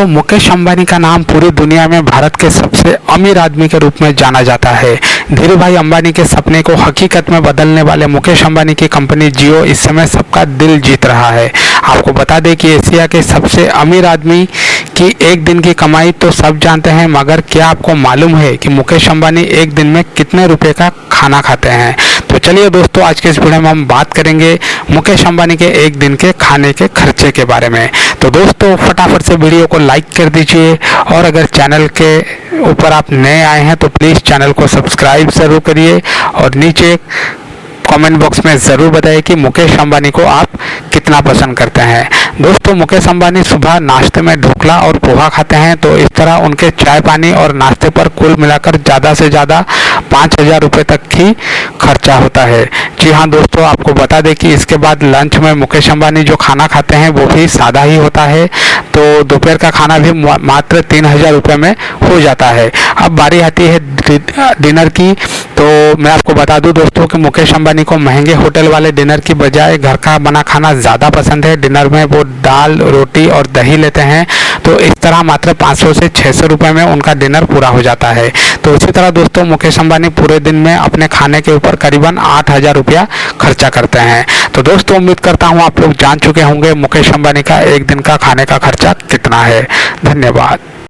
दोस्तों, मुकेश अंबानी का नाम पूरी दुनिया में भारत के सबसे अमीर आदमी के रूप में जाना जाता है। धीरू भाई अंबानी के सपने को हकीकत में बदलने वाले मुकेश अंबानी की कंपनी जियो इस समय सबका दिल जीत रहा है। आपको बता दें कि एशिया के सबसे अमीर आदमी की एक दिन की कमाई तो सब जानते हैं, मगर क्या आपको मालूम है कि मुकेश अंबानी एक दिन में कितने रुपए का खाना खाते हैं? तो चलिए दोस्तों, आज के इस वीडियो में हम बात करेंगे मुकेश अंबानी के एक दिन के खाने के खर्चे के बारे में। तो दोस्तों, फटाफट से वीडियो को लाइक कर दीजिए और अगर चैनल के ऊपर आप नए आए हैं तो प्लीज़ चैनल को सब्सक्राइब ज़रूर करिए और नीचे कमेंट बॉक्स में ज़रूर बताइए कि मुकेश अंबानी को आप कितना पसंद करते हैं। दोस्तों, मुकेश अंबानी सुबह नाश्ते में ढोकला और पोहा खाते हैं, तो इस तरह उनके चाय पानी और नाश्ते पर कुल मिलाकर ज़्यादा से ज़्यादा 5,000 रुपये तक की खर्चा होता है। जी हाँ दोस्तों, आपको बता दें कि इसके बाद लंच में मुकेश अंबानी जो खाना खाते हैं वो भी सादा ही होता है, तो दोपहर का खाना भी मात्र 3,000 रुपये में हो जाता है। अब बारी आती है डिनर की, तो मैं आपको बता दूं दोस्तों कि मुकेश अंबानी को महंगे होटल वाले डिनर की बजाय घर का बना खाना ज़्यादा पसंद है। डिनर में वो दाल, रोटी और दही लेते हैं, तो इस तरह मात्र 500 से 600 रुपये में उनका डिनर पूरा हो जाता है। तो इसी तरह दोस्तों, मुकेश अंबानी पूरे दिन में अपने खाने के ऊपर करीबन 8,000 रुपया खर्चा करते हैं। तो दोस्तों, उम्मीद करता हूँ आप लोग जान चुके होंगे मुकेश अंबानी का एक दिन का खाने का खर्चा कितना है। धन्यवाद।